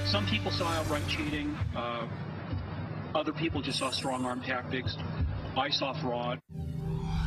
Some people saw outright cheating. Other people just saw strong-arm tactics. I saw fraud.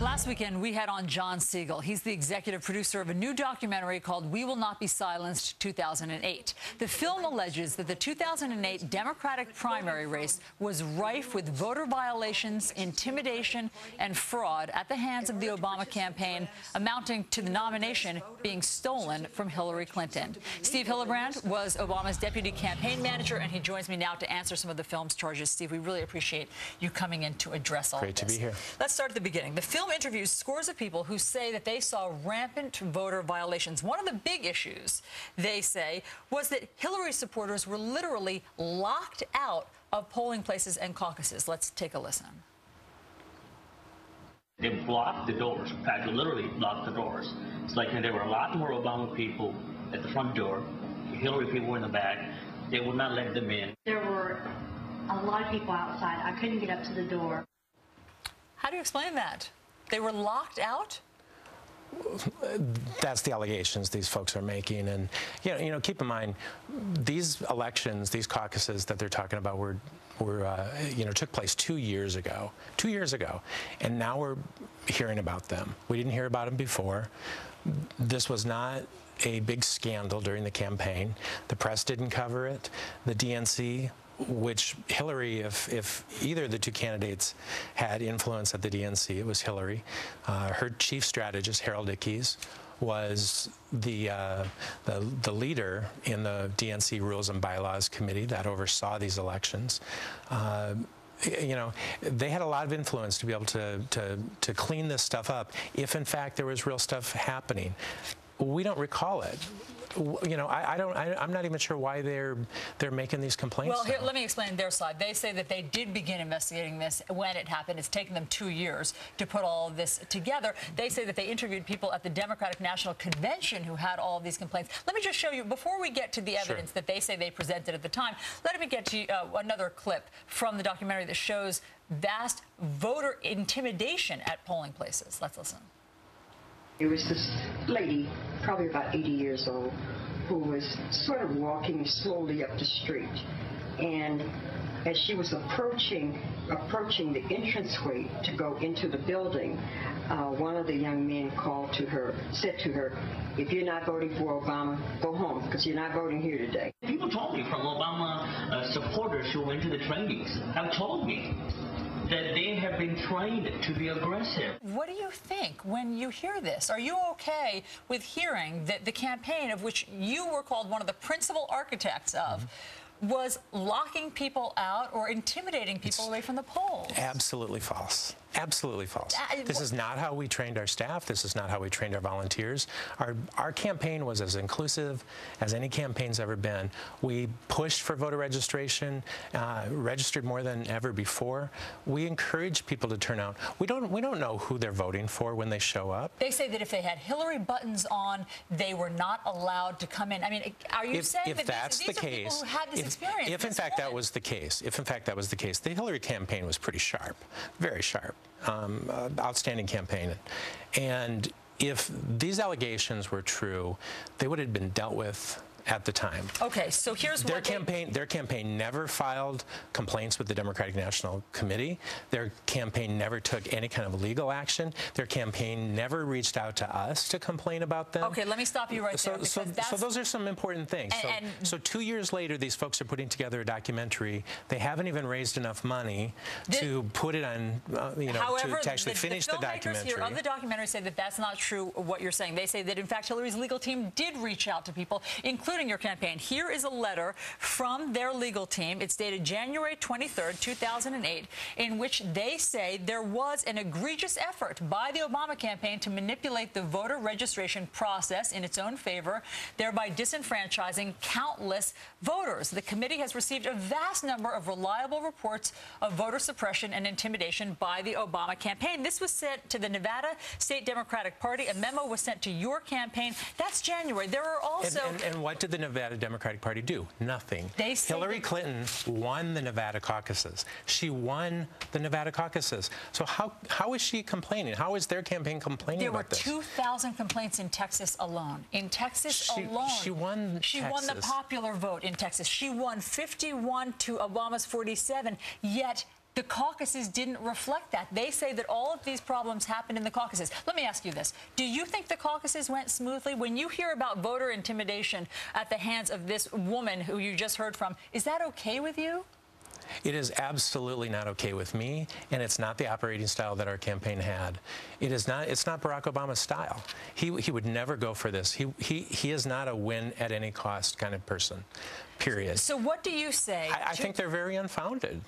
Last weekend, we had on John Siegel. He's the executive producer of a new documentary called We Will Not Be Silenced 2008. The film alleges that the 2008 Democratic primary race was rife with voter violations, intimidation, and fraud at the hands of the Obama campaign, amounting to the nomination being stolen from Hillary Clinton. Steve Hillenbrand was Obama's deputy campaign manager, and he joins me now to answer some of the film's charges. Steve, we really appreciate you coming in to address all of this. Great to be here. Let's start at the beginning. The film interviews scores of people who say that they saw rampant voter violations. One of the big issues, they say, was that Hillary supporters were literally locked out of polling places and caucuses. Let's take a listen. They blocked the doors. In fact, they literally blocked the doors. It's like there were a lot more Obama people at the front door. Hillary people were in the back. They would not let them in. There were a lot of people outside. I couldn't get up to the door. How do you explain that? They were locked out? That's the allegations these folks are making. And, you know, keep in mind, these elections, these caucuses that they're talking about took place 2 years ago. 2 years ago. And now we're hearing about them. We didn't hear about them before. This was not a big scandal during the campaign. The press didn't cover it. The DNC, which Hillary, if either of the two candidates had influence at the DNC, it was Hillary. Her chief strategist, Harold Ickes, was the leader in the DNC Rules and Bylaws Committee that oversaw these elections. You know, they had a lot of influence to be able to clean this stuff up if, in fact, there was real stuff happening. We don't recall it. You know, I'm not even sure why they're making these complaints. Well, here, let me explain their side. They say that they did begin investigating this when it happened. It's taken them 2 years to put all of this together. They say that they interviewed people at the Democratic National Convention who had all of these complaints. Let me just show you, before we get to the evidence that they say they presented at the time, let me get to another clip from the documentary that shows vast voter intimidation at polling places. Let's listen. There was this lady, probably about 80 years old, who was sort of walking slowly up the street. And as she was approaching the entranceway to go into the building, one of the young men called to her, said to her, "If you're not voting for Obama, go home, because you're not voting here today." People told me from Obama supporters who went to the trainings have told me that they have been trained to be aggressive. What do you think when you hear this? Are you okay with hearing that the campaign, of which you were called one of the principal architects of, was locking people out or intimidating people away from the polls? Absolutely false. Absolutely false. This is not how we trained our staff. This is not how we trained our volunteers. Our campaign was as inclusive as any campaign's ever been. We pushed for voter registration, registered more than ever before. We encourage people to turn out. We don't know who they're voting for when they show up. They say that if they had Hillary buttons on, they were not allowed to come in. I mean, are you saying that these are people who had this experience? If in fact that was the case, the Hillary campaign was pretty sharp, very sharp. Outstanding campaign. And if these allegations were true, they would have been dealt with at the time. Okay, so here's their campaign never filed complaints with the Democratic National Committee. Their campaign never took any kind of legal action. Their campaign never reached out to us to complain about them. Okay, let me stop you right there. So those are some important things. So 2 years later, these folks are putting together a documentary. They haven't even raised enough money to put it on, however, to actually finish the documentary. Here of the documentary say that that's not true, what you're saying. They say that, in fact, Hillary's legal team did reach out to people, including your campaign. Here is a letter from their legal team. It's dated January 23rd, 2008, in which they say there was an egregious effort by the Obama campaign to manipulate the voter registration process in its own favor, thereby disenfranchising countless voters. The committee has received a vast number of reliable reports of voter suppression and intimidation by the Obama campaign. This was sent to the Nevada State Democratic Party. A memo was sent to your campaign. That's January. There are also... And what did the Nevada Democratic Party do? Nothing. They say Hillary Clinton won the Nevada caucuses. She won the Nevada caucuses. So how is she complaining? How is their campaign complaining about this? There were 2,000 complaints in Texas alone. In Texas alone. She won She won the popular vote in Texas. She won 51 to Obama's 47, yet the caucuses didn't reflect that. They say that all of these problems happened in the caucuses. Let me ask you this. Do you think the caucuses went smoothly? When you hear about voter intimidation at the hands of this woman who you just heard from, is that okay with you? It is absolutely not okay with me, and it's not the operating style that our campaign had. It is not. It's not Barack Obama's style. He would never go for this. He is not a win at any cost kind of person, period. So what do you say? I think they're very unfounded.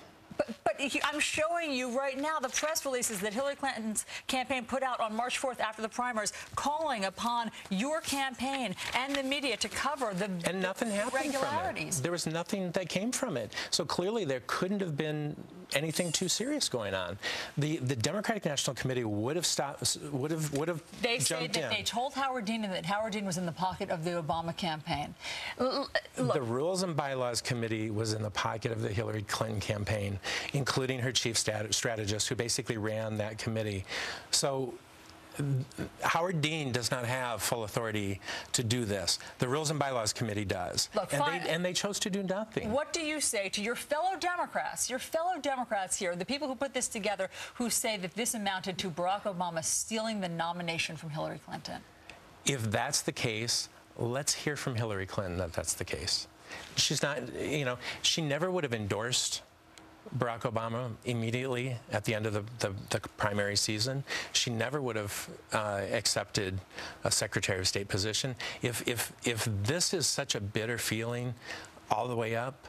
But I'm showing you right now the press releases that Hillary Clinton's campaign put out on March 4th after the primaries, calling upon your campaign and the media to cover the and nothing happened from it. There was nothing that came from it. So clearly there couldn't have been anything too serious going on. The Democratic National Committee would have stopped. Would have They jumped say that in. they told Howard Dean and that Howard Dean was in the pocket of the Obama campaign. The Rules and Bylaws Committee was in the pocket of the Hillary Clinton campaign, including her chief strategist, who basically ran that committee. So Howard Dean does not have full authority to do this. The Rules and Bylaws Committee does. Look, and they chose to do nothing. What do you say to your fellow Democrats here, the people who put this together, who say that this amounted to Barack Obama stealing the nomination from Hillary Clinton? If that's the case, let's hear from Hillary Clinton that that's the case. She's not, she never would have endorsed Barack Obama immediately at the end of the primary season. She never would have accepted a Secretary of State position. If this is such a bitter feeling all the way up,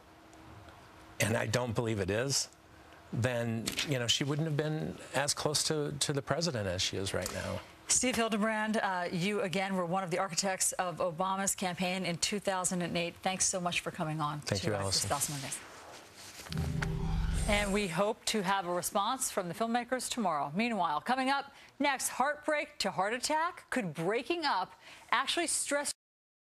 and I don't believe it is, then she wouldn't have been as close to the president as she is right now. Steve Hildebrand, you again were one of the architects of Obama's campaign in 2008. Thanks so much for coming on. Thank you, Alison. And we hope to have a response from the filmmakers tomorrow. Meanwhile, coming up next, heartbreak to heart attack? Could breaking up actually stress